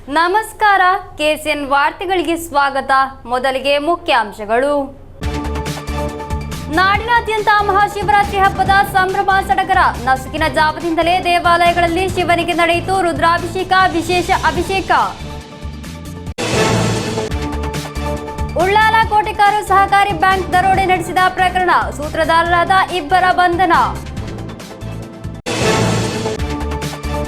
ನಮಸ್ಕಾರ, ಕೆಸಿಎನ್ ವಾರ್ತೆಗಳಿಗೆ ಸ್ವಾಗತ. ಮೊದಲಿಗೆ ಮುಖ್ಯಾಂಶಗಳು. ನಾಡಿನಾದ್ಯಂತ ಮಹಾಶಿವರಾತ್ರಿ ಹಬ್ಬದ ಸಂಭ್ರಮ ಸಡಗರ. ನಸುಕಿನ ಜಾವದಿಂದಲೇ ದೇವಾಲಯಗಳಲ್ಲಿ ಶಿವನಿಗೆ ನಡೆಯಿತು ರುದ್ರಾಭಿಷೇಕ, ವಿಶೇಷ ಅಭಿಷೇಕ. ಉಳ್ಳಾಲ ಕೋಟೆಕಾರು ಸಹಕಾರಿ ಬ್ಯಾಂಕ್ ದರೋಡೆ ನಡೆಸಿದ ಪ್ರಕರಣ, ಸೂತ್ರಧಾರರಾದ ಇಬ್ಬರ ಬಂಧನ.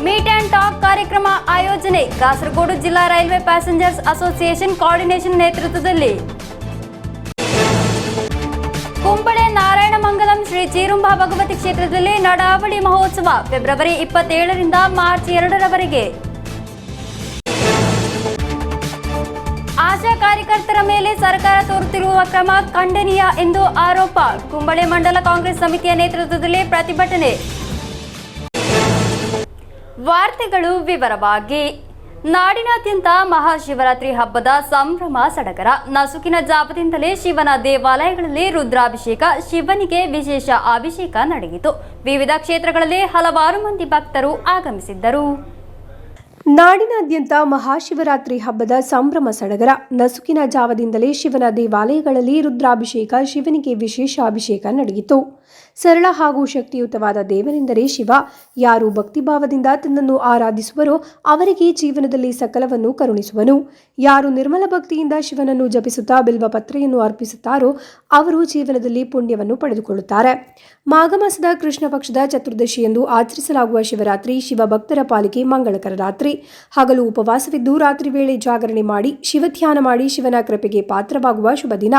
ಮೀಟ್ ಅಂಡ್ ಟಾಕ್ ಕಾರ್ಯಕ್ರಮ ಆಯೋಜನೆ, ಕಾಸರಗೋಡು ಜಿಲ್ಲಾ ರೈಲ್ವೆ ಪ್ಯಾಸೆಂಜರ್ಸ್ ಅಸೋಸಿಯೇಷನ್ ಕೋಆರ್ಡಿನೇಷನ್ ನೇತೃತ್ವದಲ್ಲಿ. ಕುಂಬಳೆ ನಾರಾಯಣಮಂಗಲಂ ಶ್ರೀ ಚೀರುಂಬ ಭಗವತಿ ಕ್ಷೇತ್ರದಲ್ಲಿ ನಡಾವಳಿ ಮಹೋತ್ಸವ ಫೆಬ್ರವರಿ 27ರಿಂದ ಮಾರ್ಚ್ 2ರವರೆಗೆ. ಆಶಾ ಕಾರ್ಯಕರ್ತರ ಮೇಲೆ ಸರ್ಕಾರ ತೋರುತ್ತಿರುವ ಕ್ರಮ ಖಂಡನೀಯ ಎಂದು ಆರೋಪ. ಕುಂಬಳೆ ಮಂಡಲ ಕಾಂಗ್ರೆಸ್ ಸಮಿತಿಯ ನೇತೃತ್ವದಲ್ಲಿ ಪ್ರತಿಭಟನೆ. ವಾರ್ತೆಗಳು ವಿವರವಾಗಿ. ನಾಡಿನಾದ್ಯಂತ ಮಹಾಶಿವರಾತ್ರಿ ಹಬ್ಬದ ಸಂಭ್ರಮ ಸಡಗರ. ನಸುಕಿನ ಜಾವದಿಂದಲೇ ಶಿವನ ದೇವಾಲಯಗಳಲ್ಲಿ ರುದ್ರಾಭಿಷೇಕ, ಶಿವನಿಗೆ ವಿಶೇಷ ಅಭಿಷೇಕ ನಡೆಯಿತು. ವಿವಿಧ ಕ್ಷೇತ್ರಗಳಲ್ಲಿ ಹಲವಾರು ಮಂದಿ ಭಕ್ತರು ಆಗಮಿಸಿದ್ದರು. ನಾಡಿನಾದ್ಯಂತ ಮಹಾಶಿವರಾತ್ರಿ ಹಬ್ಬದ ಸಂಭ್ರಮ ಸಡಗರ. ನಸುಕಿನ ಜಾವದಿಂದಲೇ ಶಿವನ ದೇವಾಲಯಗಳಲ್ಲಿ ರುದ್ರಾಭಿಷೇಕ, ಶಿವನಿಗೆ ವಿಶೇಷ ಅಭಿಷೇಕ ನಡೆಯಿತು. ಸರಳ ಹಾಗೂ ಶಕ್ತಿಯುತವಾದ ದೇವರೆಂದರೆ ಶಿವ. ಯಾರು ಭಕ್ತಿಭಾವದಿಂದ ತನ್ನನ್ನು ಆರಾಧಿಸುವರೋ ಅವರಿಗೆ ಜೀವನದಲ್ಲಿ ಸಕಲವನ್ನು ಕರುಣಿಸುವನು. ಯಾರು ನಿರ್ಮಲ ಭಕ್ತಿಯಿಂದ ಶಿವನನ್ನು ಜಪಿಸುತ್ತಾ ಬಿಲ್ವಪತ್ರೆಯನ್ನು ಅರ್ಪಿಸುತ್ತಾರೋ ಅವರು ಜೀವನದಲ್ಲಿ ಪುಣ್ಯವನ್ನು ಪಡೆದುಕೊಳ್ಳುತ್ತಾರೆ. ಮಾಘ ಮಾಸದ ಕೃಷ್ಣ ಪಕ್ಷದ ಚತುರ್ದಶಿಯಂದು ಆಚರಿಸಲಾಗುವ ಶಿವರಾತ್ರಿ ಶಿವ ಭಕ್ತರ ಪಾಲಿಗೆ ಮಂಗಳಕರ ರಾತ್ರಿ. ಹಗಲು ಉಪವಾಸವಿದ್ದು ರಾತ್ರಿ ವೇಳೆ ಜಾಗರಣೆ ಮಾಡಿ ಶಿವಧ್ಯಾನ ಮಾಡಿ ಶಿವನ ಕೃಪೆಗೆ ಪಾತ್ರವಾಗುವ ಶುಭ ದಿನ.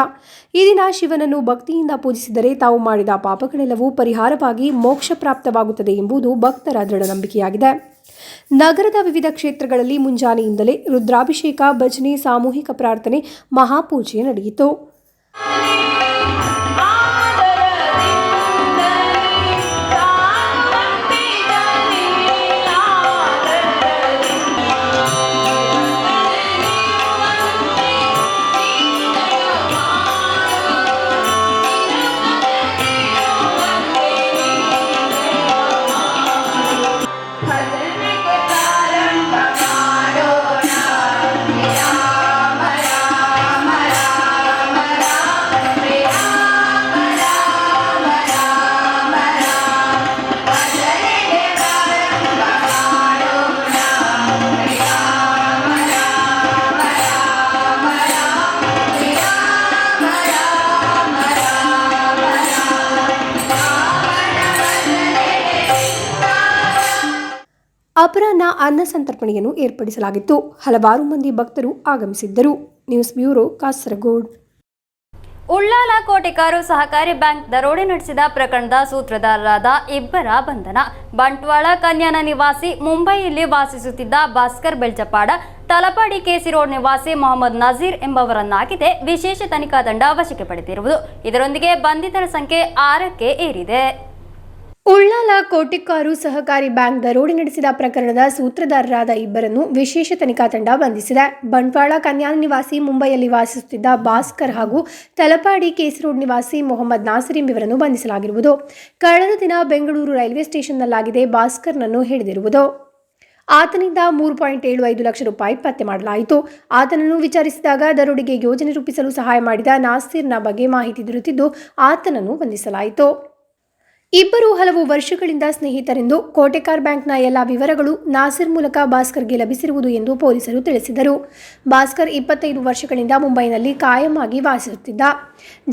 ಈ ದಿನ ಶಿವನನ್ನು ಭಕ್ತಿಯಿಂದ ಪೂಜಿಸಿದರೆ ತಾವು ಮಾಡಿದ ಪಾಪಗಳೆಲ್ಲವೂ ಪರಿಹಾರವಾಗಿ ಮೋಕ್ಷ ಪ್ರಾಪ್ತವಾಗುತ್ತದೆ ಎಂಬುದು ಭಕ್ತರ ದೃಢ ನಂಬಿಕೆಯಾಗಿದೆ. ನಗರದ ವಿವಿಧ ಕ್ಷೇತ್ರಗಳಲ್ಲಿ ಮುಂಜಾನೆಯಿಂದಲೇ ರುದ್ರಾಭಿಷೇಕ, ಭಜನೆ, ಸಾಮೂಹಿಕ ಪ್ರಾರ್ಥನೆ, ಮಹಾಪೂಜೆ ನಡೆಯಿತು. ಅಪರಾಹ್ನ ಅನ್ನ ಸಂತರ್ಪಣೆಯನ್ನು ಏರ್ಪಡಿಸಲಾಗಿತ್ತು. ಹಲವಾರು ಮಂದಿ ಭಕ್ತರು ಆಗಮಿಸಿದ್ದರು. News bureau, Kasaragod. ಉಳ್ಳಾಲ ಕೋಟೆಕಾರು ಸಹಕಾರಿ ಬ್ಯಾಂಕ್ ದರೋಡೆ ನಡೆಸಿದ ಪ್ರಕರಣದ ಸೂತ್ರಧಾರರಾದ ಇಬ್ಬರ ಬಂಧನ. ಬಂಟ್ವಾಳ ಕನ್ಯಾನ ನಿವಾಸಿ, ಮುಂಬೈಯಲ್ಲಿ ವಾಸಿಸುತ್ತಿದ್ದ ಭಾಸ್ಕರ್ ಬೆಳ್ಜಪಾಡ, ತಲಪಾಡಿ ಕೆಸಿ ರೋಡ್ ನಿವಾಸಿ ಮೊಹಮ್ಮದ್ ನಜೀರ್ ಎಂಬವರನ್ನಾಗಿದೆ ವಿಶೇಷ ತನಿಖಾ ತಂಡ ವಶಕ್ಕೆ ಪಡೆದಿರುವುದು. ಇದರೊಂದಿಗೆ ಬಂಧಿತರ ಸಂಖ್ಯೆ 6ಕ್ಕೆ ಏರಿದೆ. ಉಳ್ಳಾಲ ಕೋಟೆಕಾರು ಸಹಕಾರಿ ಬ್ಯಾಂಕ್ ದರೋಡೆ ನಡೆಸಿದ ಪ್ರಕರಣದ ಸೂತ್ರಧಾರರಾದ ಇಬ್ಬರನ್ನು ವಿಶೇಷ ತನಿಖಾ ತಂಡ ಬಂಧಿಸಿದೆ. ಬಂಟ್ವಾಳ ಕನ್ಯಾನ ನಿವಾಸಿ, ಮುಂಬೈಯಲ್ಲಿ ವಾಸಿಸುತ್ತಿದ್ದ ಭಾಸ್ಕರ್ ಹಾಗೂ ತಲಪಾಡಿ ಕೆಸಿ ರೋಡ್ ನಿವಾಸಿ ಮೊಹಮ್ಮದ್ ನಾಸಿರ್ ಎಂಬುವರನ್ನು ಬಂಧಿಸಲಾಗಿರುವುದು. ಕಳೆದ ದಿನ ಬೆಂಗಳೂರು ರೈಲ್ವೆ ಸ್ಟೇಷನ್ನಲ್ಲಾಗಿದೆ ಭಾಸ್ಕರ್ನನ್ನು ಹಿಡಿದಿರುವುದು. ಆತನಿಂದ 3.75 ಲಕ್ಷ ರೂಪಾಯಿ ಪತ್ತೆ ಮಾಡಲಾಯಿತು. ಆತನನ್ನು ವಿಚಾರಿಸಿದಾಗ ದರೋಡೆಗೆ ಯೋಜನೆ ರೂಪಿಸಲು ಸಹಾಯ ಮಾಡಿದ ನಾಸಿರ್ನ ಬಗ್ಗೆ ಮಾಹಿತಿ ದೊರೆತಿದ್ದು ಆತನನ್ನು ಬಂಧಿಸಲಾಯಿತು. ಇಬ್ಬರು ಹಲವು ವರ್ಷಗಳಿಂದ ಸ್ನೇಹಿತರೆಂದು ಕೋಟೆಕಾರ್ ಬ್ಯಾಂಕ್ನ ಎಲ್ಲ ವಿವರಗಳು ನಾಸಿರ್ ಮೂಲಕ ಭಾಸ್ಕರ್ಗೆ ಲಭಿಸಿರುವುದು ಎಂದು ಪೊಲೀಸರು ತಿಳಿಸಿದರು. ಭಾಸ್ಕರ್ 25 ವರ್ಷಗಳಿಂದ ಮುಂಬೈನಲ್ಲಿ ಕಾಯಂ ಆಗಿ ವಾಸಿಸುತ್ತಿದ್ದ.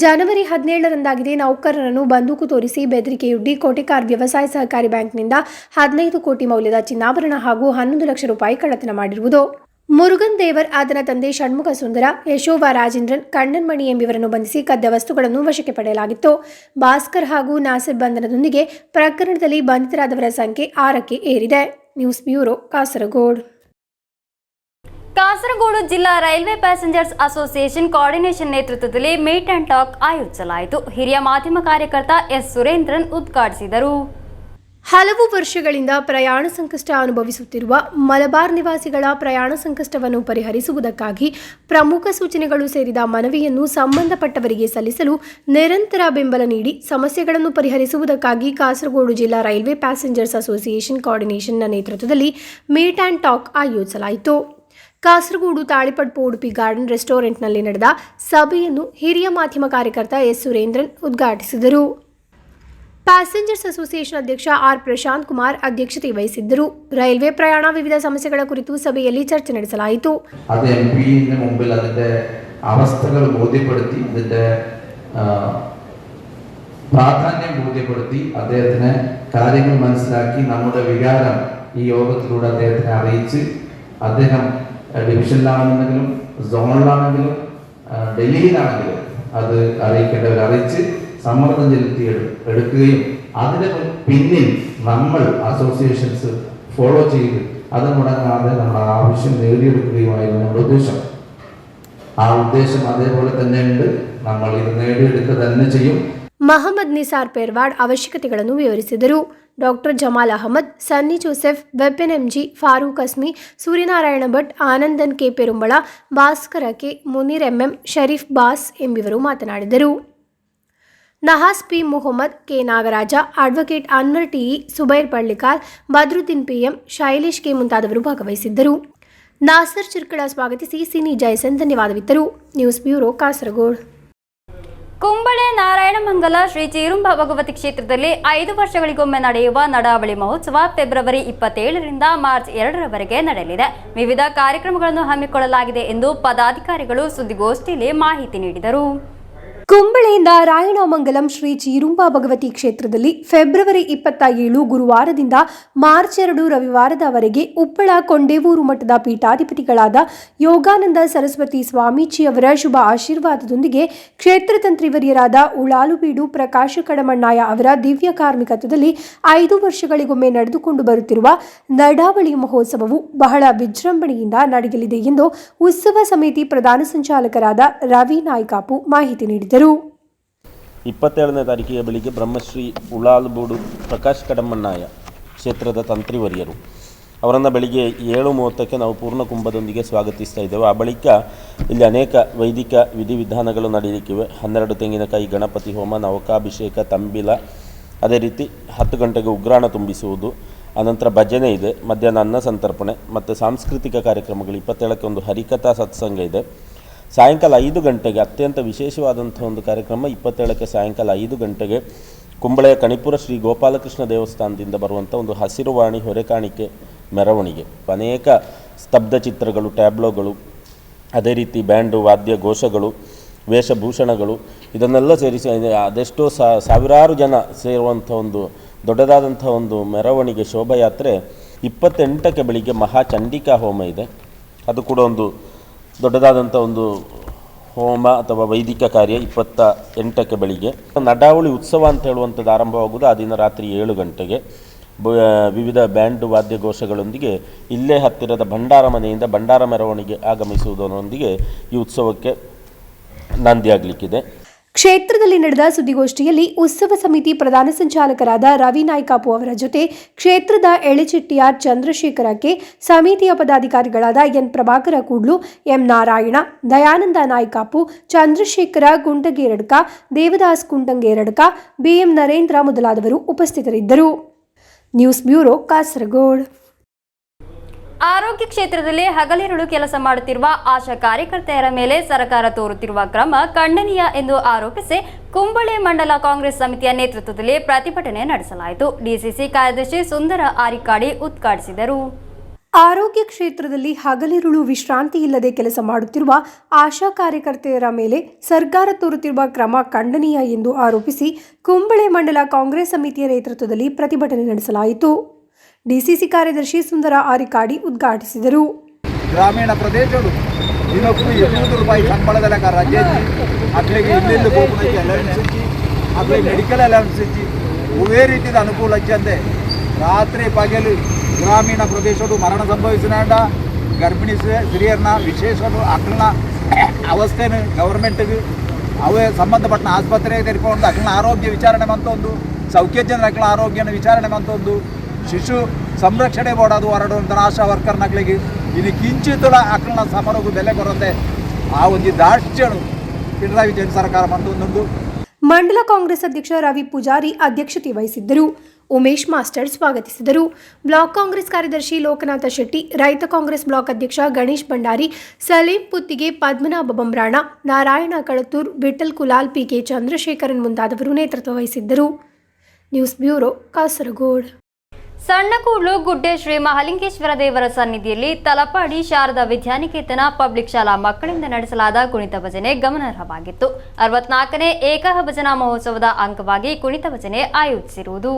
ಜನವರಿ 17ರಂದಾಗಿದೆ ನೌಕರರನ್ನು ಬಂದೂಕು ತೋರಿಸಿ ಬೆದರಿಕೆಯೊಡ್ಡಿ ಕೋಟೆಕಾರ್ ವ್ಯವಸಾಯ ಸಹಕಾರಿ ಬ್ಯಾಂಕ್ನಿಂದ 15 ಕೋಟಿ ಮೌಲ್ಯದ ಚಿನ್ನಾಭರಣ ಹಾಗೂ 11 ಲಕ್ಷ ರೂಪಾಯಿ ಕಳ್ಳತನ ಮಾಡಿರುವುದು. ಮುರುಗನ್ ದೇವರ್, ಆತನ ತಂದೆ ಷಣ್ಮುಖ ಸುಂದರ, ಯಶೋವ ರಾಜೇಂದ್ರನ್, ಕಣ್ಣನ್ಮಣಿ ಎಂಬುವರನ್ನು ಬಂಧಿಸಿ ಕದ್ದ ವಸ್ತುಗಳನ್ನು ವಶಕ್ಕೆ ಪಡೆಯಲಾಗಿತ್ತು. ಭಾಸ್ಕರ್ ಹಾಗೂ ನಾಸಿರ್ ಬಂಧನದೊಂದಿಗೆ ಪ್ರಕರಣದಲ್ಲಿ ಬಂಧಿತರಾದವರ ಸಂಖ್ಯೆ 6ಕ್ಕೆ ಏರಿದೆ. News bureau, Kasaragod. ಕಾಸರಗೋಡು ಜಿಲ್ಲಾ ರೈಲ್ವೆ ಪ್ಯಾಸೆಂಜರ್ಸ್ ಅಸೋಸಿಯೇಷನ್ ಕೋಆರ್ಡಿನೇಷನ್ ನೇತೃತ್ವದಲ್ಲಿ ಮೀಟ್ ಅಂಡ್ ಟಾಕ್ ಆಯೋಜಿಸಲಾಯಿತು. ಹಿರಿಯ ಮಾಧ್ಯಮ ಕಾರ್ಯಕರ್ತ ಎಸ್ ಸುರೇಂದ್ರನ್ ಉದ್ಘಾಟಿಸಿದರು. ಹಲವು ವರ್ಷಗಳಿಂದ ಪ್ರಯಾಣ ಸಂಕಷ್ಟ ಅನುಭವಿಸುತ್ತಿರುವ ಮಲಬಾರ್ ನಿವಾಸಿಗಳ ಪ್ರಯಾಣ ಸಂಕಷ್ಟವನ್ನು ಪರಿಹರಿಸುವುದಕ್ಕಾಗಿ ಪ್ರಮುಖ ಸೂಚನೆಗಳು ಸೇರಿದ ಮನವಿಯನ್ನು ಸಂಬಂಧಪಟ್ಟವರಿಗೆ ಸಲ್ಲಿಸಲು ನಿರಂತರ ಬೆಂಬಲ ನೀಡಿ ಸಮಸ್ಯೆಗಳನ್ನು ಪರಿಹರಿಸುವುದಕ್ಕಾಗಿ ಕಾಸರಗೋಡು ಜಿಲ್ಲಾ ರೈಲ್ವೆ ಪ್ಯಾಸೆಂಜರ್ಸ್ ಅಸೋಸಿಯೇಷನ್ ಕೋಆರ್ಡಿನೇಷನ್ನ ನೇತೃತ್ವದಲ್ಲಿ ಮೀಟ್ ಆ್ಯಂಡ್ ಟಾಕ್ ಆಯೋಜಿಸಲಾಯಿತು. ಕಾಸರಗೋಡು ತಾಳಿಪಟ್ ಉಡುಪಿ ಗಾರ್ಡನ್ ರೆಸ್ಟೋರೆಂಟ್ನಲ್ಲಿ ನಡೆದ ಸಭೆಯನ್ನು ಹಿರಿಯ ಮಾಧ್ಯಮ ಕಾರ್ಯಕರ್ತ ಎಸ್ ಸುರೇಂದ್ರನ್ ಉದ್ಘಾಟಿಸಿದರು. ಪ್ಯಾಸೆಂಜರ್ಸ್ ಅಸೋಸಿಯೇಷನ್ ಅಧ್ಯಕ್ಷ ಆರ್ ಪ್ರಶಾಂತ್ ಕುಮಾರ್ ಅಧ್ಯಕ್ಷತೆ ವಹಿಸಿದ್ದರು. ರೈಲ್ವೆ ಪ್ರಯಾಣ ವಿವಿಧ ಸಮಸ್ಯೆಗಳ ಕುರಿತು ಸಭೆಯಲ್ಲಿ ಚರ್ಚೆ ನಡೆಸಲಾಯಿತು. മുമ്പിൽ അതിന്റെ അവസ്ഥകൾ ബോധ്യപ്പെടുത്തി അതിന്റെ പ്രാധാന്യം ബോധ്യപ്പെടുത്തി അദ്ദേഹത്തിന് കാര്യങ്ങൾ മനസ്സിലാക്കി നമ്മുടെ വികാരം ഈ യോഗത്തിലൂടെ അദ്ദേഹത്തിനെ അറിയിച്ച് അദ്ദേഹം ഡിവിഷനിലാണെങ്കിലും സോണിലാണെങ്കിലും ഡൽഹിയിലാണെങ്കിലും അത് അറിയിക്കേണ്ടവർ അറിയിച്ച് സമ്മർദ്ദം ചെലുത്തി എടുക്കുകയും അതിന് പിന്നിൽ നമ്മൾ അസോസിയേഷൻസ് ഫോളോ ചെയ്ത് അത് മുടങ്ങാതെ നമ്മുടെ ആവശ്യം നേടിയെടുക്കുകയുമായിരുന്നു നമ്മുടെ ഉദ്ദേശം. ആ ഉദ്ദേശം അതേപോലെ തന്നെ ഉണ്ട്. നമ്മൾ ഇത് നേടിയെടുക്കുക തന്നെ ചെയ്യും. ಮಹಮ್ಮದ್ ನಿಸಾರ್ ಪೆರ್ವಾಡ್ ಅವಶ್ಯಕತೆಗಳನ್ನು ವಿವರಿಸಿದರು. ಡಾಕ್ಟರ್ ಜಮಾಲ್ ಅಹಮದ್, ಸನ್ನಿ ಜೋಸೆಫ್, ವೆಬ್ಬೆನ್ MG, Farooq Asmi, Suryanarayana Bhat, Anandan K Perumbala, Bhaskara K, Munir MM, Sharif ಬಾಸ್ ಎಂಬಿವರು ಮಾತನಾಡಿದರು. Nahas P Muhammad, K Nagaraja, advocate Anwar TE, Subair Pallikar, Badruddin PM, Shailesh K ಮುಂತಾದವರು ಭಾಗವಹಿಸಿದ್ದರು. ನಾಸರ್ ಚಿರ್ಕಳ ಸ್ವಾಗತಿಸಿ ಸಿನಿ ಜಯಸನ್ ಧನ್ಯವಾದವಿತ್ತರು. News bureau, Kasaragod. ಕುಂಬಳೆ ನಾರಾಯಣಮಂಗಲ ಶ್ರೀ ಚೀರುಂಬ ಭಗವತಿ ಕ್ಷೇತ್ರದಲ್ಲಿ 5 ವರ್ಷಗಳಿಗೊಮ್ಮೆ ನಡೆಯುವ ನಡಾವಳಿ ಮಹೋತ್ಸವ ಫೆಬ್ರವರಿ 27ರಿಂದ ಮಾರ್ಚ್ 2ರವರೆಗೆ ನಡೆಯಲಿದೆ. ವಿವಿಧ ಕಾರ್ಯಕ್ರಮಗಳನ್ನು ಹಮ್ಮಿಕೊಳ್ಳಲಾಗಿದೆ ಎಂದು ಪದಾಧಿಕಾರಿಗಳು ಸುದ್ದಿಗೋಷ್ಠಿಯಲ್ಲಿ ಮಾಹಿತಿ ನೀಡಿದರು. ಕುಂಬಳೆ ನಾರಾಯಣಮಂಗಲಂ ಶ್ರೀ ಚೀರುಂಬ ಭಗವತಿ ಕ್ಷೇತ್ರದಲ್ಲಿ ಫೆಬ್ರವರಿ 27 ಗುರುವಾರದಿಂದ ಮಾರ್ಚ್ 2 ರವಿವಾರದವರೆಗೆ ಉಪ್ಪಳ ಕೊಂಡೇವೂರು ಮಠದ ಪೀಠಾಧಿಪತಿಗಳಾದ ಯೋಗಾನಂದ ಸರಸ್ವತಿ ಸ್ವಾಮೀಜಿಯವರ ಶುಭ ಆಶೀರ್ವಾದದೊಂದಿಗೆ ಕ್ಷೇತ್ರ ತಂತ್ರಿವರಿಯರಾದ ಉಳಾಲುಬೀಡು ಪ್ರಕಾಶ ಕಡಮಣ್ಣಾಯ ಅವರ ದಿವ್ಯ ಕಾರ್ಮಿಕತ್ವದಲ್ಲಿ 5 ವರ್ಷಗಳಿಗೊಮ್ಮೆ ನಡೆದುಕೊಂಡು ಬರುತ್ತಿರುವ ನಡಾವಳಿ ಮಹೋತ್ಸವವು ಬಹಳ ವಿಜೃಂಭಣೆಯಿಂದ ನಡೆಯಲಿದೆ ಎಂದು ಉತ್ಸವ ಸಮಿತಿ ಪ್ರಧಾನ ಸಂಚಾಲಕರಾದ ರವಿ ನಾಯ್ಕಾಪು ಮಾಹಿತಿ ನೀಡಿದರು. 27ನೇ ತಾರೀಕಿಗೆ ಬೆಳಿಗ್ಗೆ ಬ್ರಹ್ಮಶ್ರೀ ಉಳಾಲುಬೀಡು ಪ್ರಕಾಶ್ ಕಡಮಣ್ಣಾಯ ಕ್ಷೇತ್ರದ ತಂತ್ರಿವರಿಯರು ಅವರನ್ನು ಬೆಳಿಗ್ಗೆ 7:30ಕ್ಕೆ ನಾವು ಪೂರ್ಣ ಕುಂಭದೊಂದಿಗೆ ಸ್ವಾಗತಿಸ್ತಾ ಇದ್ದೇವೆ. ಆ ಬಳಿಕ ಇಲ್ಲಿ ಅನೇಕ ವೈದಿಕ ವಿಧಿವಿಧಾನಗಳು ನಡೆಯಲಿಕ್ಕಿವೆ. 12 ತೆಂಗಿನಕಾಯಿ ಗಣಪತಿ ಹೋಮ, ನವಕಾಭಿಷೇಕ, ತಂಬಿಲ, ಅದೇ ರೀತಿ 10 ಗಂಟೆಗೆ ಉಗ್ರಾಣ ತುಂಬಿಸುವುದು, ಅನಂತರ ಭಜನೆ ಇದೆ, ಮಧ್ಯಾಹ್ನ ಅನ್ನ ಸಂತರ್ಪಣೆ ಮತ್ತು ಸಾಂಸ್ಕೃತಿಕ ಕಾರ್ಯಕ್ರಮಗಳು. 27ಕ್ಕೆ ಒಂದು ಹರಿಕಥಾ ಸತ್ಸಂಗ ಇದೆ. ಸಾಯಂಕಾಲ 5 ಗಂಟೆಗೆ ಅತ್ಯಂತ ವಿಶೇಷವಾದಂಥ ಒಂದು ಕಾರ್ಯಕ್ರಮ. 27ಕ್ಕೆ ಸಾಯಂಕಾಲ 5 ಗಂಟೆಗೆ ಕುಂಬಳೆಯ ಕಣಿಪುರ ಶ್ರೀ ಗೋಪಾಲಕೃಷ್ಣ ದೇವಸ್ಥಾನದಿಂದ ಬರುವಂಥ ಒಂದು ಹಸಿರುವಾಣಿ ಹೊರೆಕಾಣಿಕೆ ಮೆರವಣಿಗೆ, ಅನೇಕ ಸ್ತಬ್ಧ ಚಿತ್ರಗಳು, ಟ್ಯಾಬ್ಲೋಗಳು, ಅದೇ ರೀತಿ ಬ್ಯಾಂಡು, ವಾದ್ಯ, ಘೋಷಗಳು, ವೇಷಭೂಷಣಗಳು ಇದನ್ನೆಲ್ಲ ಸೇರಿಸಿ ಅದೆಷ್ಟೋ ಸಾವಿರಾರು ಜನ ಸೇರುವಂಥ ಒಂದು ದೊಡ್ಡದಾದಂಥ ಒಂದು ಮೆರವಣಿಗೆ ಶೋಭಾಯಾತ್ರೆ. 28ಕ್ಕೆ ಬೆಳಿಗ್ಗೆ ಮಹಾಚಂಡಿಕಾ ಹೋಮ ಇದೆ. ಅದು ಕೂಡ ಒಂದು ದೊಡ್ಡದಾದಂಥ ಒಂದು ಹೋಮ ಅಥವಾ ವೈದಿಕ ಕಾರ್ಯ. 28ಕ್ಕೆ ಬೆಳಿಗ್ಗೆ ನಡಾವಳಿ ಉತ್ಸವ ಅಂತ ಹೇಳುವಂಥದ್ದು ಆರಂಭವಾಗುವುದು ಆ ದಿನ ರಾತ್ರಿ 7 ಗಂಟೆಗೆ ವಿವಿಧ ಬ್ಯಾಂಡ್ ವಾದ್ಯಘೋಷಗಳೊಂದಿಗೆ ಇಲ್ಲೇ ಹತ್ತಿರದ ಭಂಡಾರ ಮನೆಯಿಂದ ಭಂಡಾರ ಮೆರವಣಿಗೆ ಆಗಮಿಸುವುದರೊಂದಿಗೆ ಈ ಉತ್ಸವಕ್ಕೆ ನಾಂದಿಯಾಗಲಿಕ್ಕಿದೆ. ಕ್ಷೇತ್ರದಲ್ಲಿ ನಡೆದ ಸುದ್ದಿಗೋಷ್ಠಿಯಲ್ಲಿ ಉತ್ಸವ ಸಮಿತಿ ಪ್ರಧಾನ ಸಂಚಾಲಕರಾದ ರವಿ ನಾಯ್ಕಾಪು ಅವರ ಜೊತೆ ಕ್ಷೇತ್ರದ ಎಳೆಚಿಟ್ಟಿಯಾರ್ ಚಂದ್ರಶೇಖರಕ್ಕೆ, ಸಮಿತಿಯ ಪದಾಧಿಕಾರಿಗಳಾದ N Prabhakara Koodlu, M Narayana, Dayananda Naikapu, Chandrashekhara Guntageradka, Devadas Kuntangeradka, BM Narendra ಮೊದಲಾದವರು ಉಪಸ್ಥಿತರಿದ್ದರು. News bureau, Kasaragod. ಆರೋಗ್ಯ ಕ್ಷೇತ್ರದಲ್ಲಿ ಹಗಲಿರುಳು ಕೆಲಸ ಮಾಡುತ್ತಿರುವ ಆಶಾ ಕಾರ್ಯಕರ್ತೆಯರ ಮೇಲೆ ಸರ್ಕಾರ ತೋರುತ್ತಿರುವ ಕ್ರಮ ಖಂಡನೀಯ ಎಂದು ಆರೋಪಿಸಿ ಕುಂಬಳೆ ಮಂಡಲ ಕಾಂಗ್ರೆಸ್ ಸಮಿತಿಯ ನೇತೃತ್ವದಲ್ಲಿ ಪ್ರತಿಭಟನೆ ನಡೆಸಲಾಯಿತು. ಡಿಸಿಸಿ ಕಾರ್ಯದರ್ಶಿ ಸುಂದರ ಆರಿಕಾಡಿ ಉದ್ಘಾಟಿಸಿದರು. ಆರೋಗ್ಯ ಕ್ಷೇತ್ರದಲ್ಲಿ ಹಗಲಿರುಳು ವಿಶ್ರಾಂತಿ ಇಲ್ಲದೆ ಕೆಲಸ ಮಾಡುತ್ತಿರುವ ಆಶಾ ಕಾರ್ಯಕರ್ತೆಯರ ಮೇಲೆ ಸರ್ಕಾರ ತೋರುತ್ತಿರುವ ಕ್ರಮ ಖಂಡನೀಯ ಎಂದು ಆರೋಪಿಸಿ ಕುಂಬಳೆ ಮಂಡಲ ಕಾಂಗ್ರೆಸ್ ಸಮಿತಿಯ ನೇತೃತ್ವದಲ್ಲಿ ಪ್ರತಿಭಟನೆ ನಡೆಸಲಾಯಿತು. ಡಿಸಿಸಿ ಕಾರ್ಯದರ್ಶಿ ಸುಂದರ ಆರಿಕಾಡಿ ಉದ್ಘಾಟಿಸಿದರು. ಗ್ರಾಮೀಣ ಪ್ರದೇಶಗಳು ದಿನಕ್ಕೂ 200 ರೂಪಾಯಿ ಸಂಬಳದ ಲೆಕ್ಕ ರಜೆ ಅಕ್ಲಿಗೆ ಇಲ್ಲೆಲ್ಲಿ ಹೋಗಿ ಅಲವೆನ್ಸ್ ಇಚ್ಚಿ ಅಕ್ಲಿಗೆ ಮೆಡಿಕಲ್ ಅಲವೆನ್ಸ್ ಇಚ್ಚಿ ಒವೇ ರೀತಿಯ ಅನುಕೂಲ ಹಚ್ಚಂದೆ ರಾತ್ರಿ ಪಗಲು ಗ್ರಾಮೀಣ ಪ್ರದೇಶಗಳು ಮರಣ ಸಂಭವಿಸಿದ ಗರ್ಭಿಣಿ ಸ್ತ್ರೀಯರನ್ನ ವಿಶೇಷ ಅಕ್ಲನ ಅವಸ್ಥೆನ ಗೌರ್ಮೆಂಟ್ಗೆ ಅವೇ ಸಂಬಂಧಪಟ್ಟ ಆಸ್ಪತ್ರೆಗೆ ತೆರೆಕೊಂಡು ಅಕ್ಲನ ಆರೋಗ್ಯ ವಿಚಾರಣೆ ಮಂತೊಂದು ಸೌಖ್ಯ ಜನರ ಅಕ್ಲ ಆರೋಗ್ಯನ ವಿಚಾರಣೆ ಮಂತೊಂದು ಶಿಶು ಸಂರಕ್ಷಣೆ ಮಾಡೋದು ಹೊರಡುವಂಥ ಆಶಾ ವರ್ಕರ್ನಾಗ್ಲಿಗೆ ಇನ್ನು ಕಿಂಚಿತ್ತುಳ ಅಕ್ಲನ ಸಮರಗೂ ಬೆಲೆ ಕೊರತೆ ಆ ಒಂದು ದಾಷ್ಟ್ಯನು ಪಿಣರಾಯಿ ವಿಜಯನ್ ಸರ್ಕಾರ ಮಂತೊಂದು. ಮಂಡಲ ಕಾಂಗ್ರೆಸ್ ಅಧ್ಯಕ್ಷ ರವಿ ಪೂಜಾರಿ ಅಧ್ಯಕ್ಷತೆ ವಹಿಸಿದ್ದರು. ಉಮೇಶ್ ಮಾಸ್ಟರ್ ಸ್ವಾಗತಿಸಿದರು. ಬ್ಲಾಕ್ ಕಾಂಗ್ರೆಸ್ ಕಾರ್ಯದರ್ಶಿ ಲೋಕನಾಥ ಶೆಟ್ಟಿ, ರೈತ ಕಾಂಗ್ರೆಸ್ ಬ್ಲಾಕ್ ಅಧ್ಯಕ್ಷ ಗಣೇಶ್ ಭಂಡಾರಿ, ಸಲೀಂ ಪುತ್ತಿಗೆ, ಪದ್ಮನಾಭ ಬೊಮ್ರಾಣ, ನಾರಾಯಣ ಕಳತೂರ್, ವಿಠಲ್ ಕುಲಾಲ್, ಪಿಕೆ ಚಂದ್ರಶೇಖರನ್ ಮುಂತಾದವರು ನೇತೃತ್ವ ವಹಿಸಿದ್ದರು. News bureau, Kasaragod. ಸಣ್ಣಕೂಡ್ಲು ಗುಡ್ಡೆ ಶ್ರೀ ಮಹಾಲಿಂಗೇಶ್ವರ ದೇವರ ಸನ್ನಿಧಿಯಲ್ಲಿ ತಲಪಾಡಿ ಶಾರದಾ ವಿದ್ಯಾನಿಕೇತನ ಪಬ್ಲಿಕ್ ಶಾಲಾ ಮಕ್ಕಳಿಂದ ನಡೆಸಲಾದ ಕುಣಿತ ಭಜನೆ ಗಮನಾರ್ಹವಾಗಿತ್ತು. 64ನೇ ಏಕಹ ಭಜನಾ ಮಹೋತ್ಸವದ ಅಂಗವಾಗಿ ಕುಣಿತ ಭಜನೆ ಆಯೋಜಿಸಿರುವುದು.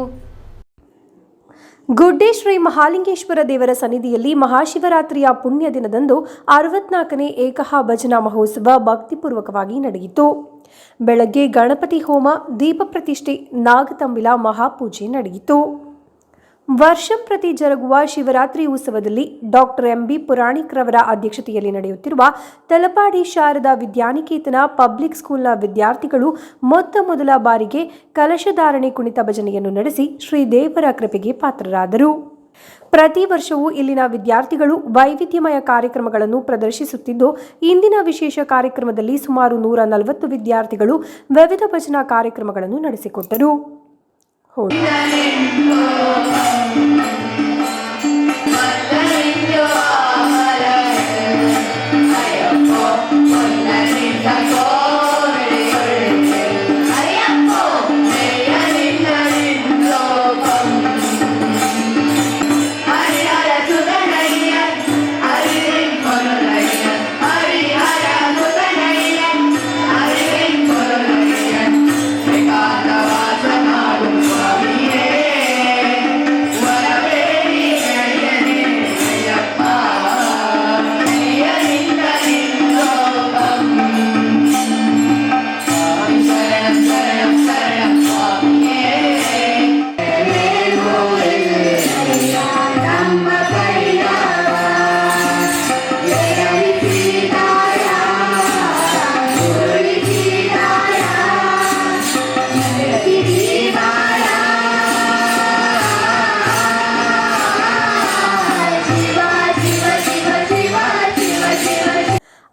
ಗುಡ್ಡೆ ಶ್ರೀ ಮಹಾಲಿಂಗೇಶ್ವರ ದೇವರ ಸನ್ನಿಧಿಯಲ್ಲಿ ಮಹಾಶಿವರಾತ್ರಿಯ ಪುಣ್ಯ ದಿನದಂದು 64ನೇ ಏಕಹ ಭಜನಾ ಮಹೋತ್ಸವ ಭಕ್ತಿಪೂರ್ವಕವಾಗಿ ನಡೆಯಿತು. ಬೆಳಗ್ಗೆ ಗಣಪತಿ ಹೋಮ, ದೀಪ ಪ್ರತಿಷ್ಠೆ, ನಾಗತಂಬಿಲ ಮಹಾಪೂಜೆ ನಡೆಯಿತು. ವರ್ಷಂಪ್ರತಿ ಜರುಗುವ ಶಿವರಾತ್ರಿ ಉತ್ಸವದಲ್ಲಿ ಡಾಕ್ಟರ್ ಎಂಬಿ ಪುರಾಣಿಕ್ರವರ ಅಧ್ಯಕ್ಷತೆಯಲ್ಲಿ ನಡೆಯುತ್ತಿರುವ ತಲಪಾಡಿ ಶಾರದಾ ವಿದ್ಯಾನಿಕೇತನ ಪಬ್ಲಿಕ್ ಸ್ಕೂಲ್ನ ವಿದ್ಯಾರ್ಥಿಗಳು ಮೊದಲ ಬಾರಿಗೆ ಕಲಶಧಾರಣೆ ಕುಣಿತ ಭಜನೆಯನ್ನು ನಡೆಸಿ ಶ್ರೀದೇವರ ಕೃಪೆಗೆ ಪಾತ್ರರಾದರು. ಪ್ರತಿ ವರ್ಷವೂ ಇಲ್ಲಿನ ವಿದ್ಯಾರ್ಥಿಗಳು ವೈವಿಧ್ಯಮಯ ಕಾರ್ಯಕ್ರಮಗಳನ್ನು ಪ್ರದರ್ಶಿಸುತ್ತಿದ್ದು, ಇಂದಿನ ವಿಶೇಷ ಕಾರ್ಯಕ್ರಮದಲ್ಲಿ ಸುಮಾರು 140 ವಿದ್ಯಾರ್ಥಿಗಳು ವಿವಿಧ ಭಜನಾ ಕಾರ್ಯಕ್ರಮಗಳನ್ನು ನಡೆಸಿಕೊಟ್ಟರು.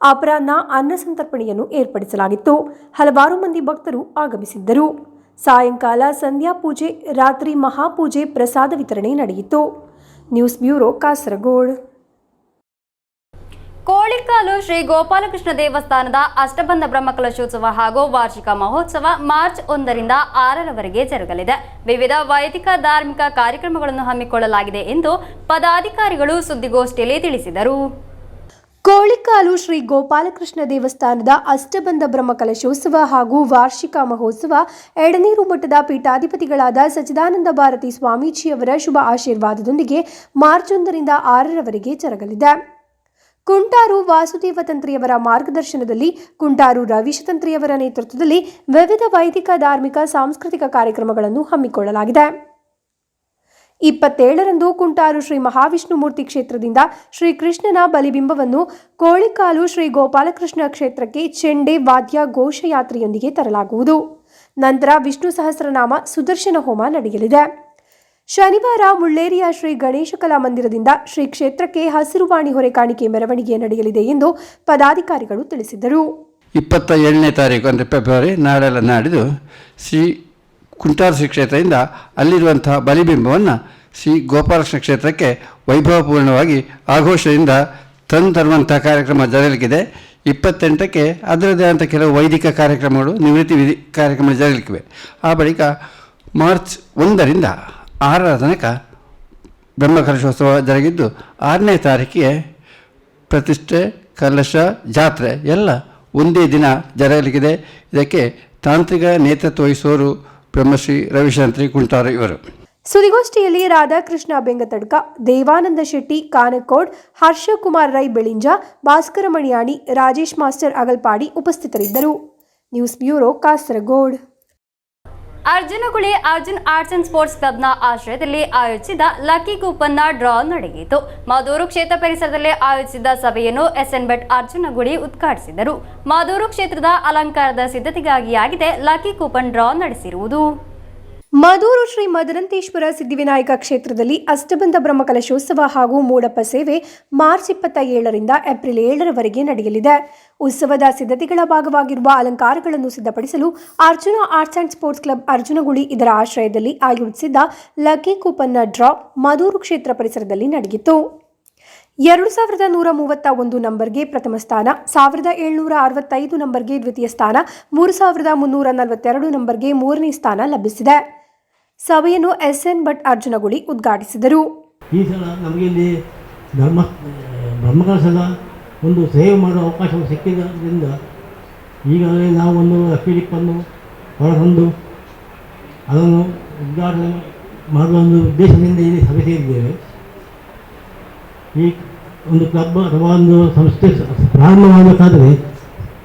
ಅಪರಾಹ್ನ ಅನ್ನ ಸಂತರ್ಪಣೆಯನ್ನು ಏರ್ಪಡಿಸಲಾಗಿತ್ತು. ಹಲವಾರು ಮಂದಿ ಭಕ್ತರು ಆಗಮಿಸಿದ್ದರು. ಸಾಯಂಕಾಲ ಸಂಧ್ಯಾ ಪೂಜೆ, ರಾತ್ರಿ ಮಹಾಪೂಜೆ, ಪ್ರಸಾದ ವಿತರಣೆ ನಡೆಯಿತು. News bureau, Kasaragod. ಕೋಳಿಕಾಲು ಶ್ರೀ ಗೋಪಾಲಕೃಷ್ಣ ದೇವಸ್ಥಾನದ ಅಷ್ಟಬಂಧ ಬ್ರಹ್ಮಕಲಶೋತ್ಸವ ಹಾಗೂ ವಾರ್ಷಿಕ ಮಹೋತ್ಸವ ಮಾರ್ಚ್ 1ರಿಂದ 6ರವರೆಗೆ ಜರುಗಲಿದೆ. ವಿವಿಧ ವೈದಿಕ ಧಾರ್ಮಿಕ ಕಾರ್ಯಕ್ರಮಗಳನ್ನು ಹಮ್ಮಿಕೊಳ್ಳಲಾಗಿದೆ ಎಂದು ಪದಾಧಿಕಾರಿಗಳು ಸುದ್ದಿಗೋಷ್ಠಿಯಲ್ಲಿ ತಿಳಿಸಿದರು. ಕೋಳಿಕಾಲು ಶ್ರೀ ಗೋಪಾಲಕೃಷ್ಣ ದೇವಸ್ಥಾನದ ಅಷ್ಟಬಂಧ ಬ್ರಹ್ಮಕಲಶೋತ್ಸವ ಹಾಗೂ ವಾರ್ಷಿಕ ಮಹೋತ್ಸವ ಎಡನೀರು ಮಠದ ಪೀಠಾಧಿಪತಿಗಳಾದ ಸಚ್ಚಿದಾನಂದ ಭಾರತಿ ಸ್ವಾಮೀಜಿಯವರ ಶುಭ ಆಶೀರ್ವಾದದೊಂದಿಗೆ ಮಾರ್ಚ್ 1ರಿಂದ 6ರವರೆಗೆ ಜರುಗಲಿದೆ. ಕುಂಟಾರು ವಾಸುದೇವ ತಂತ್ರಿಯವರ ಮಾರ್ಗದರ್ಶನದಲ್ಲಿ, ಕುಂಟಾರು ರವೀಶ ತಂತ್ರಿಯವರ ನೇತೃತ್ವದಲ್ಲಿ ವಿವಿಧ ವೈದಿಕ ಧಾರ್ಮಿಕ ಸಾಂಸ್ಕೃತಿಕ ಕಾರ್ಯಕ್ರಮಗಳನ್ನು ಹಮ್ಮಿಕೊಳ್ಳಲಾಗಿದೆ. 27ರಂದು ಕುಂಟಾರು ಶ್ರೀ ಮಹಾವಿಷ್ಣುಮೂರ್ತಿ ಕ್ಷೇತ್ರದಿಂದ ಶ್ರೀಕೃಷ್ಣನ ಬಲಿಬಿಂಬವನ್ನು ಕೋಳಿಕಾಲು ಶ್ರೀ ಗೋಪಾಲಕೃಷ್ಣ ಕ್ಷೇತ್ರಕ್ಕೆ ಚೆಂಡೆ ವಾದ್ಯ ಘೋಷಯಾತ್ರೆಯೊಂದಿಗೆ ತರಲಾಗುವುದು. ನಂತರ ವಿಷ್ಣು ಸಹಸ್ರನಾಮ ಸುದರ್ಶನ ಹೋಮ ನಡೆಯಲಿದೆ. ಶನಿವಾರ ಮುಳ್ಳೇರಿಯ ಶ್ರೀ ಗಣೇಶ ಕಲಾ ಮಂದಿರದಿಂದ ಶ್ರೀ ಕ್ಷೇತ್ರಕ್ಕೆ ಹಸಿರುವಾಣಿ ಹೊರೆ ಕಾಣಿಕೆ ಮೆರವಣಿಗೆ ನಡೆಯಲಿದೆ ಎಂದು ಪದಾಧಿಕಾರಿಗಳು ತಿಳಿಸಿದರು. 27ನೇ ತಾರೀಕು ಅಂದರೆ ಫೆಬ್ರವರಿ, ನಾಳೆಲ್ಲ ನಾಡಿದ್ದು ಶ್ರೀ ಕುಂಟಾರು ಶ್ರೀ ಕ್ಷೇತ್ರದಿಂದ ಅಲ್ಲಿರುವಂತಹ ಬಲಿಬಿಂಬವನ್ನು ಶ್ರೀ ಗೋಪಾಲಕೃಷ್ಣ ಕ್ಷೇತ್ರಕ್ಕೆ ವೈಭವಪೂರ್ಣವಾಗಿ ಆಘೋಷದಿಂದ ತಂದು ತರುವಂಥ ಕಾರ್ಯಕ್ರಮ ಜರಗಲಿಕ್ಕಿದೆ. 28ಕ್ಕೆ ಅದರದೇ ಆದಂಥ ಕೆಲವು ವೈದಿಕ ಕಾರ್ಯಕ್ರಮಗಳು, ನಿವೃತ್ತಿ ವಿಧಿ ಕಾರ್ಯಕ್ರಮ ಜರಗಲಿಕ್ಕಿವೆ. ಆ ಬಳಿಕ ಮಾರ್ಚ್ 1ರಿಂದ 6ರ ತನಕ ಬ್ರಹ್ಮಕಲಶೋತ್ಸವ ಜರುಗಿದ್ದು 6ನೇ ತಾರೀಕಿಗೆ ಪ್ರತಿಷ್ಠೆ, ಕಲಶ, ಜಾತ್ರೆ ಎಲ್ಲ ಒಂದೇ ದಿನ ಜರಗಲಿಕ್ಕಿದೆ. ಇದಕ್ಕೆ ತಾಂತ್ರಿಕ ನೇತೃತ್ವ ವಹಿಸುವವರು ಬ್ರಹ್ಮಶ್ರೀ ರವಿಶಾಂತ್ರಿ ಕುಂಟಾರು ಇವರು. ಸುದ್ದಿಗೋಷ್ಠಿಯಲ್ಲಿ ರಾಧಾಕೃಷ್ಣ ಬೆಂಗತಡ್ಕ, ದೇವಾನಂದ ಶೆಟ್ಟಿ ಕಾನಕೋಡ್, ಹರ್ಷಕುಮಾರ್ ರೈ ಬೆಳಿಂಜ, ಭಾಸ್ಕರ ಮಣಿಯಾಣಿ, ರಾಜೇಶ್ ಮಾಸ್ಟರ್ ಅಗಲ್ಪಾಡಿ ಉಪಸ್ಥಿತರಿದ್ದರು. News bureau, Kasaragod. Arjunaguli Arjun arts and sports ಕ್ಲಬ್ನ ಆಶ್ರಯದಲ್ಲಿ ಆಯೋಜಿಸಿದ ಲಕ್ಕಿ ಕೂಪನ್ನ ಡ್ರಾ ನಡೆಯಿತು. ಮಾದೂರು ಕ್ಷೇತ್ರ ಪರಿಸರದಲ್ಲಿ ಆಯೋಜಿಸಿದ ಸಭೆಯನ್ನು ಎಸ್ಎನ್ ಭಟ್ ಅರ್ಜುನಗುಳಿ ಉದ್ಘಾಟಿಸಿದರು. ಮಾದೂರು ಕ್ಷೇತ್ರದ ಅಲಂಕಾರದ ಸಿದ್ಧತೆಗಾಗಿಯಾಗಿದೆ ಲಕ್ಕಿ ಕೂಪನ್ ಡ್ರಾ ನಡೆಸಿರುವುದು. ಮದೂರು ಶ್ರೀ ಮದರಂತೇಶ್ವರ ಸಿದ್ಧಿವಿನಾಯಕ ಕ್ಷೇತ್ರದಲ್ಲಿ ಅಷ್ಟಬಂಧ ಬ್ರಹ್ಮಕಲಶೋತ್ಸವ ಹಾಗೂ ಮೂಡಪ್ಪ ಸೇವೆ ಮಾರ್ಚ್ 27ರಿಂದ ಏಪ್ರಿಲ್ 7ರವರೆಗೆ ನಡೆಯಲಿದೆ. ಉತ್ಸವದ ಸಿದ್ಧತೆಗಳ ಭಾಗವಾಗಿರುವ ಅಲಂಕಾರಗಳನ್ನು ಸಿದ್ಧಪಡಿಸಲು Arjuna arts and sports club Arjunaguli ಇದರ ಆಶ್ರಯದಲ್ಲಿ ಆಯೋಜಿಸಿದ್ದ ಲಕ್ಕಿ ಕೂಪನ್ನ ಡ್ರಾ ಮದೂರು ಕ್ಷೇತ್ರ ಪರಿಸರದಲ್ಲಿ ನಡೆಯಿತು. 2131 ನಂಬರ್ಗೆ ಪ್ರಥಮ ಸ್ಥಾನ, 1765 ನಂಬರ್ಗೆ ದ್ವಿತೀಯ ಸ್ಥಾನ, 3342 ನಂಬರ್ಗೆ ಮೂರನೇ ಸ್ಥಾನ ಲಭಿಸಿದೆ. ಸಭೆಯನ್ನು ಎಸ್ಎನ್ ಭಟ್ ಅರ್ಜುನಗುಳಿ ಉದ್ಘಾಟಿಸಿದರು. ಈ ಸಲ ನಮಗೆ ಇಲ್ಲಿ ಬ್ರಹ್ಮಕಲಶದ ಒಂದು ಸೇವೆ ಮಾಡುವ ಅವಕಾಶವು ಸಿಕ್ಕಿದ್ದರಿಂದ ಈಗಾಗಲೇ ನಾವು ಒಂದು ಫಿಲಿಪ್ಪನ್ನು ಹೊರತಂದು ಅದನ್ನು ಉದ್ಘಾಟನೆ ಮಾಡುವ ಒಂದು ಉದ್ದೇಶದಿಂದ ಇಲ್ಲಿ ಸಭೆ ಸೇರಿದ್ದೇವೆ. ಈ ಒಂದು ಕ್ಲಬ್ ಅಥವಾ ಒಂದು ಸಂಸ್ಥೆ ಪ್ರಾರಂಭ ಮಾಡಬೇಕಾದರೆ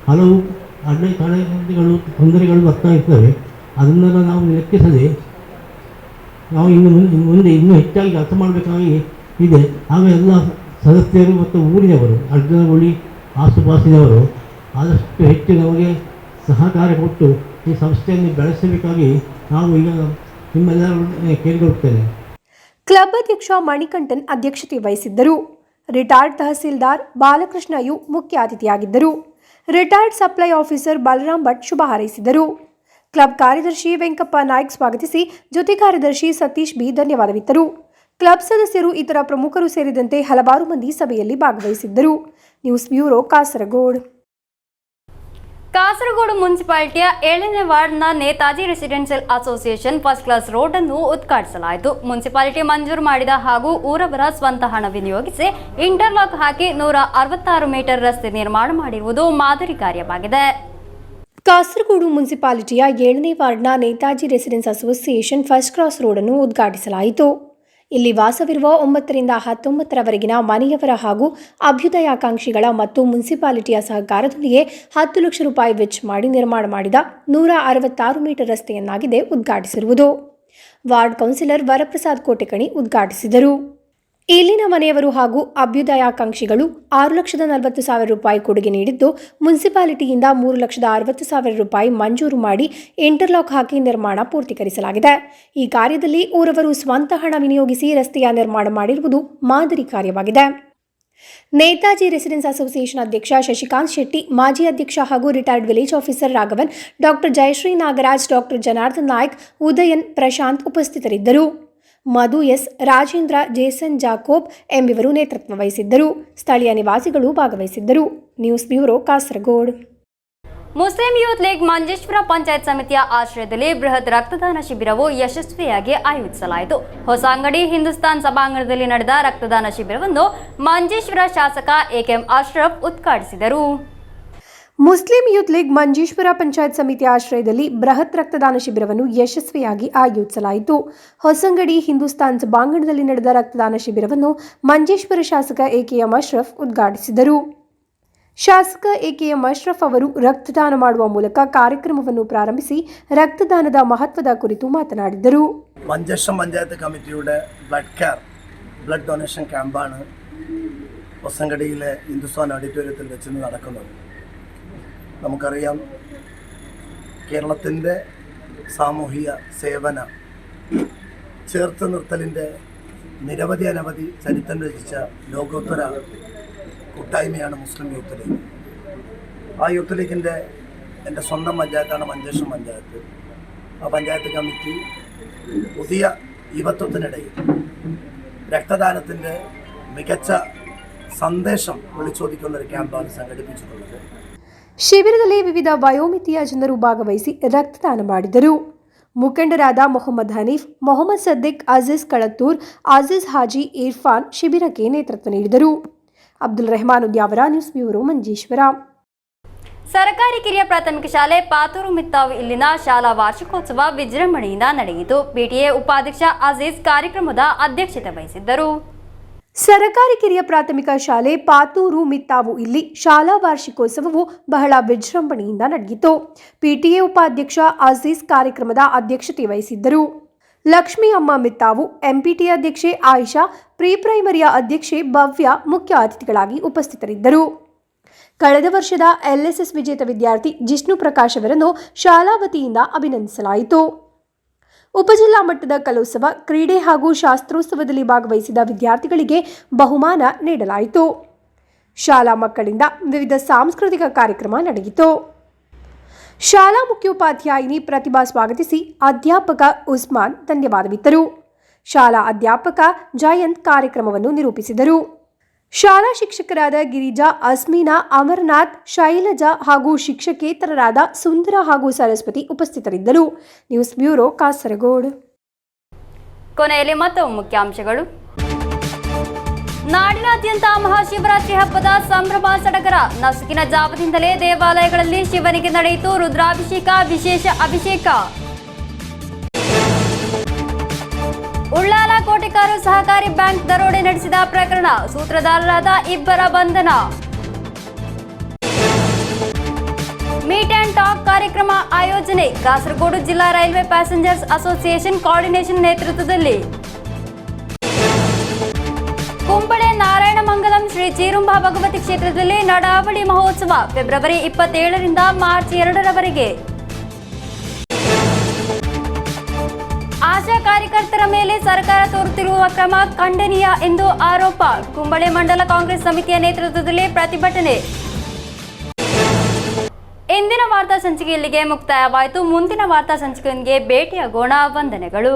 ಹಲವು ಅಡೆತಡೆಗಳು ತೊಂದರೆಗಳು ಬರ್ತಾ ಇರ್ತವೆ. ಅದನ್ನೆಲ್ಲ ನಾವು ಲೆಕ್ಕಿಸದೆ ನಾವು ಮುಂದೆ ಇನ್ನೂ ಹೆಚ್ಚಾಗಿ ಕೆಲಸ ಮಾಡಬೇಕಾಗಿ ಇದೆ. ಆಗ ಎಲ್ಲ ಸದಸ್ಯರು ಮತ್ತು ಊರಿನವರು ಅರ್ಜುನಗುಳಿ ಆಸುಪಾಸಿನವರು ಆದಷ್ಟು ಹೆಚ್ಚು ನಮಗೆ ಸಹಕಾರ ಕೊಟ್ಟು ಈ ಸಂಸ್ಥೆಯನ್ನು ಬೆಳೆಸಬೇಕಾಗಿ ನಾವು ಈಗ ನಿಮ್ಮೆಲ್ಲರೂ ಕೇಳಿಕೊಳ್ಳುತ್ತೇನೆ. ಕ್ಲಬ್ ಅಧ್ಯಕ್ಷ ಮಣಿಕಂಠನ್ ಅಧ್ಯಕ್ಷತೆ ವಹಿಸಿದ್ದರು. ರಿಟೈರ್ಡ್ ತಹಸೀಲ್ದಾರ್ ಬಾಲಕೃಷ್ಣ ಯು ಮುಖ್ಯ ಅತಿಥಿಯಾಗಿದ್ದರು. Retired supply officer Balaram Bhat ಶುಭ ಹಾರೈಸಿದರು. ಕ್ಲಬ್ ಕಾರ್ಯದರ್ಶಿ ವೆಂಕಪ್ಪ ನಾಯ್ಕ್ ಸ್ವಾಗತಿಸಿ ಜೊತೆ ಕಾರ್ಯದರ್ಶಿ ಸತೀಶ್ ಬಿ ಧನ್ಯವಾದವಿತ್ತರು. ಕ್ಲಬ್ ಸದಸ್ಯರು ಇತರ ಪ್ರಮುಖರು ಸೇರಿದಂತೆ ಹಲವಾರು ಮಂದಿ ಸಭೆಯಲ್ಲಿ ಭಾಗವಹಿಸಿದ್ದರು. News bureau Kasaragod. ಕಾಸರಗೋಡು ಮುನ್ಸಿಪಾಲಿಟಿಯ 7ನೇ ವಾರ್ಡ್ನ Netaji residential association first class road ಅನ್ನು ಉದ್ಘಾಟಿಸಲಾಯಿತು. ಮುನ್ಸಿಪಾಲಿಟಿ ಮಂಜೂರು ಮಾಡಿದ ಹಾಗೂ ಊರವರ ಸ್ವಂತ ಹಣ ವಿನಿಯೋಗಿಸಿ ಇಂಟರ್ಲಾಕ್ ಹಾಕಿ 166 ಮೀಟರ್ ರಸ್ತೆ ನಿರ್ಮಾಣ ಮಾಡಿರುವುದು ಮಾದರಿ ಕಾರ್ಯವಾಗಿದೆ. ಕಾಸರಗೋಡು ಮುನ್ಸಿಪಾಲಿಟಿಯ 7ನೇ ವಾರ್ಡ್ನ Netaji residence association first class road ಅನ್ನು ಉದ್ಘಾಟಿಸಲಾಯಿತು. ಇಲ್ಲಿ ವಾಸವಿರುವ 9ರಿಂದ 19ರವರೆಗಿನ ಮನೆಯವರ ಹಾಗೂ ಅಭ್ಯುದಯಾಕಾಂಕ್ಷಿಗಳ ಮತ್ತು ಮುನ್ಸಿಪಾಲಿಟಿಯ ಸಹಕಾರದೊಂದಿಗೆ 10 ಲಕ್ಷ ರೂಪಾಯಿ ವೆಚ್ಚ ಮಾಡಿ ನಿರ್ಮಾಣ ಮಾಡಿದ 166 metre ರಸ್ತೆಯನ್ನಾಗಿದೆ ಉದ್ಘಾಟಿಸಿರುವುದು. Ward counsellor Varaprasad Kotekani ಉದ್ಘಾಟಿಸಿದರು. ಇಲ್ಲಿನ ಮನೆಯವರು ಹಾಗೂ ಅಭ್ಯುದಯಾಕಾಂಕ್ಷಿಗಳು 6,40,000 ರೂಪಾಯಿ ಕೊಡುಗೆ ನೀಡಿದ್ದು, ಮುನ್ಸಿಪಾಲಿಟಿಯಿಂದ 3,60,000 ರೂಪಾಯಿ ಮಂಜೂರು ಮಾಡಿ ಇಂಟರ್ಲಾಕ್ ಹಾಕಿ ನಿರ್ಮಾಣ ಪೂರ್ತೀಕರಿಸಲಾಗಿದೆ. ಈ ಕಾರ್ಯದಲ್ಲಿ ಊರವರು ಸ್ವಂತ ಹಣ ವಿನಿಯೋಗಿಸಿ ರಸ್ತೆಯ ನಿರ್ಮಾಣ ಮಾಡಿರುವುದು ಮಾದರಿ ಕಾರ್ಯವಾಗಿದೆ. ನೇತಾಜಿ ರೆಸಿಡೆನ್ಸ್ ಅಸೋಸಿಯೇಷನ್ ಅಧ್ಯಕ್ಷ ಶಶಿಕಾಂತ್ ಶೆಟ್ಟಿ, ಮಾಜಿ ಅಧ್ಯಕ್ಷ ಹಾಗೂ retired village officer Raghavan, doctor Jayashree Nagaraj, doctor Janardhan Naik, Udayan, Prashanth ಉಪಸ್ಥಿತರಿದ್ದರು. Madhu S, Rajendra, Jason Jacob ಎಂಬಿವರು ನೇತೃತ್ವ ವಹಿಸಿದ್ದರು. ಸ್ಥಳೀಯ ನಿವಾಸಿಗಳು ಭಾಗವಹಿಸಿದ್ದರು. News bureau Kasaragod. Muslim youth league Manjeshwar panchayat ಸಮಿತಿಯ ಆಶ್ರಯದಲ್ಲಿ ಬೃಹತ್ ರಕ್ತದಾನ ಶಿಬಿರವು ಯಶಸ್ವಿಯಾಗಿ ಆಯೋಜಿಸಲಾಯಿತು. ಹೊಸಂಗಡಿ ಹಿಂದೂಸ್ತಾನ್ ಸಭಾಂಗಣದಲ್ಲಿ ನಡೆದ ರಕ್ತದಾನ ಶಿಬಿರವನ್ನು ಮಂಜೇಶ್ವರ ಶಾಸಕ ಎಕೆಎಂ ಅಶ್ರಫ್ ಉದ್ಘಾಟಿಸಿದರು. Muslim youth league Manjeshwar panchayat ಸಮಿತಿಯ ಆಶ್ರಯದಲ್ಲಿ ಬೃಹತ್ ರಕ್ತದಾನ ಶಿಬಿರವನ್ನು ಯಶಸ್ವಿಯಾಗಿ ಆಯೋಜಿಸಲಾಯಿತು. ಹೊಸಂಗಡಿ ಹಿಂದೂಸ್ತಾನ್ ಸಭಾಂಗಣದಲ್ಲಿ ನಡೆದ ರಕ್ತದಾನ ಶಿಬಿರವನ್ನು ಮಂಜೇಶ್ವರ ಶಾಸಕ ಎಕೆಎಂ ಅಶ್ರಫ್ ಉದ್ಘಾಟಿಸಿದರು. ಶಾಸಕ ಎಕೆಎಂ ಅಶ್ರಫ್ ಅವರು ರಕ್ತದಾನ ಮಾಡುವ ಮೂಲಕ ಕಾರ್ಯಕ್ರಮವನ್ನು ಪ್ರಾರಂಭಿಸಿ ರಕ್ತದಾನದ ಮಹತ್ವದ ಕುರಿತು മാതനാടിದರು. മഞ്ചേശ്വരം പഞ്ചായത്ത് കമ്മിറ്റിയുടെ ബ്ലഡ് ഡൊണേഷൻ ക്യാമ്പാണ് ഹൊസങ്കടിയിലെ ഹിന്ദുസ്ഥാൻ ഓഡിറ്റോറിയത്തിൽ വെച്ച് നടക്കുന്നത്. നമുക്കറിയാം, കേരളത്തിൻ്റെ സാമൂഹിക സേവന ചേർത്ത് നിർത്തലിൻ്റെ നിരവധി അനവധി ചരിത്രം രചിച്ച ലോകോത്തര കൂട്ടായ്മയാണ് മുസ്ലിം യൂത്ത് ലീഗ്. ആ യൂത്ത് ലീഗിൻ്റെ എൻ്റെ സ്വന്തം പഞ്ചായത്താണ് മഞ്ചേശ്വരം പഞ്ചായത്ത്. ആ പഞ്ചായത്ത് കമ്മിറ്റി പുതിയ യുവത്വത്തിനിടയിൽ രക്തദാനത്തിൻ്റെ മികച്ച സന്ദേശം വിളിച്ചോദിക്കുന്നൊരു ക്യാമ്പാണ് സംഘടിപ്പിച്ചിട്ടുള്ളത്. ಶಿಬಿರದಲ್ಲಿ ವಿವಿಧ ವಯೋಮಿತಿಯ ಜನರು ಭಾಗವಹಿಸಿ ರಕ್ತದಾನ ಮಾಡಿದರು. ಮುಖಂಡರಾದ ಮೊಹಮ್ಮದ್ ಹನೀಫ್, ಮೊಹಮ್ಮದ್ ಸದ್ದಿಕ್, ಅಜೀಜ್ ಕಳತ್ತೂರ್, ಅಜೀಜ್ ಹಾಜಿ, ಇರ್ಫಾನ್ ಶಿಬಿರಕ್ಕೆ ನೇತೃತ್ವ ನೀಡಿದರು. Abdul Rehman Udyavara, news bureau Manjeshwar. ಸರ್ಕಾರಿ ಕಿರಿಯ ಪ್ರಾಥಮಿಕ ಶಾಲೆ ಪಾತೂರು ಮಿತ್ತಾವು ಇಲ್ಲಿನ ಶಾಲಾ ವಾರ್ಷಿಕೋತ್ಸವ ವಿಜೃಂಭಣೆಯಿಂದ ನಡೆಯಿತು. ಪಿಟಿಎ ಉಪಾಧ್ಯಕ್ಷ ಅಜೀಜ್ ಕಾರ್ಯಕ್ರಮದ ಅಧ್ಯಕ್ಷತೆ ವಹಿಸಿದ್ದರು. ಸರಕಾರಿ ಕಿರಿಯ ಪ್ರಾಥಮಿಕ ಶಾಲೆ ಪಾತೂರು ಮಿತ್ತಾವು ಇಲ್ಲಿ ಶಾಲಾ ವಾರ್ಷಿಕೋತ್ಸವವು ಬಹಳ ವಿಜೃಂಭಣೆಯಿಂದ ನಡೆಯಿತು. ಪಿಟಿಎ ಉಪಾಧ್ಯಕ್ಷ ಅಜೀಜ್ ಕಾರ್ಯಕ್ರಮದ ಅಧ್ಯಕ್ಷತೆ ವಹಿಸಿದ್ದರು. ಲಕ್ಷ್ಮೀ ಅಮ್ಮ ಮಿತ್ತಾವು, ಎಂಪಿಟಿ ಅಧ್ಯಕ್ಷೆ ಆಯಿಷಾ, ಪ್ರೀ ಪ್ರೈಮರಿಯ ಅಧ್ಯಕ್ಷೆ ಭವ್ಯ ಮುಖ್ಯ ಅತಿಥಿಗಳಾಗಿ ಉಪಸ್ಥಿತರಿದ್ದರು. ಕಳೆದ ವರ್ಷದ LSS ವಿಜೇತ ವಿದ್ಯಾರ್ಥಿ ಜಿಷ್ಣು ಪ್ರಕಾಶ್ ಅವರನ್ನು ಶಾಲಾ ವತಿಯಿಂದ ಅಭಿನಂದಿಸಲಾಯಿತು. ಉಪಜಿಲ್ಲಾ ಮಟ್ಟದ ಕಲೋತ್ಸವ, ಕ್ರೀಡೆ ಹಾಗೂ ಶಾಸ್ತ್ರೋತ್ಸವದಲ್ಲಿ ಭಾಗವಹಿಸಿದ ವಿದ್ಯಾರ್ಥಿಗಳಿಗೆ ಬಹುಮಾನ ನೀಡಲಾಯಿತು. ಶಾಲಾ ಮಕ್ಕಳಿಂದ ವಿವಿಧ ಸಾಂಸ್ಕೃತಿಕ ಕಾರ್ಯಕ್ರಮ ನಡೆಯಿತು. ಶಾಲಾ ಮುಖ್ಯೋಪಾಧ್ಯಾಯಿನಿ ಪ್ರತಿಭಾ ಸ್ವಾಗತಿಸಿ ಅಧ್ಯಾಪಕ ಉಸ್ಮಾನ್ ಧನ್ಯವಾದವಿತ್ತರು. ಶಾಲಾ ಅಧ್ಯಾಪಕ ಜಯಂತ್ ಕಾರ್ಯಕ್ರಮವನ್ನು ನಿರೂಪಿಸಿದರು. ಶಾಲಾ ಶಿಕ್ಷಕರಾದ ಗಿರಿಜಾ, ಅಸ್ಮೀನಾ, ಅಮರನಾಥ್, ಶೈಲಜಾ ಹಾಗೂ ಶಿಕ್ಷಕೇತರರಾದ ಸುಂದರ ಹಾಗೂ ಸರಸ್ವತಿ ಉಪಸ್ಥಿತರಿದ್ದರು. News bureau, Kasaragod. ಕೊನೆಯಲ್ಲಿ ಮತ್ತೊಮ್ಮೆ ಮುಖ್ಯಾಂಶಗಳು. ನಾಡಿನಾದ್ಯಂತ ಮಹಾಶಿವರಾತ್ರಿ ಹಬ್ಬದ ಸಂಭ್ರಮ ಸಡಗರ. ನಸುಕಿನ ಜಾವದಿಂದಲೇ ದೇವಾಲಯಗಳಲ್ಲಿ ಶಿವನಿಗೆ ನಡೆಯಿತು ರುದ್ರಾಭಿಷೇಕ, ವಿಶೇಷ ಅಭಿಷೇಕ. ಉಳ್ಳಾಲ ಕೋಟೆಕಾರು ಸಹಕಾರಿ ಬ್ಯಾಂಕ್ ದರೋಡೆ ನಡೆಸಿದ ಪ್ರಕರಣ, ಸೂತ್ರಧಾರರಾದ ಇಬ್ಬರ ಬಂಧನ. ಮೀಟ್ ಅಂಡ್ ಟಾಕ್ ಕಾರ್ಯಕ್ರಮ ಆಯೋಜನೆ, ಕಾಸರಗೋಡು ಜಿಲ್ಲಾ ರೈಲ್ವೆ ಪ್ಯಾಸೆಂಜರ್ಸ್ ಅಸೋಸಿಯೇಷನ್ ಕೋಆರ್ಡಿನೇಷನ್ ನೇತೃತ್ವದಲ್ಲಿ. ಕುಂಬಳೆ ನಾರಾಯಣಮಂಗಲಂ ಶ್ರೀ ಚೀರುಂಬ ಭಗವತಿ ಕ್ಷೇತ್ರದಲ್ಲಿ ನಡಾವಳಿ ಮಹೋತ್ಸವ, ಫೆಬ್ರವರಿ 27ರಿಂದ ಮಾರ್ಚ್ 2ರವರೆಗೆ. ಆಶಾ ಕಾರ್ಯಕರ್ತರ ಮೇಲೆ ಸರ್ಕಾರ ತೋರುತ್ತಿರುವ ಕ್ರಮ ಖಂಡನೀಯ ಎಂದು ಆರೋಪ, ಕುಂಬಳೆ ಮಂಡಲ ಕಾಂಗ್ರೆಸ್ ಸಮಿತಿಯ ನೇತೃತ್ವದಲ್ಲಿ ಪ್ರತಿಭಟನೆ. ಇಂದಿನ ವಾರ್ತಾ ಸಂಚಿಕೆ ಇಲ್ಲಿಗೆ ಮುಕ್ತಾಯವಾಯಿತು. ಮುಂದಿನ ವಾರ್ತಾ ಸಂಚಿಕೆಯೊಂದಿಗೆ ಭೇಟಿಯಾಗೋಣ. ವಂದನೆಗಳು.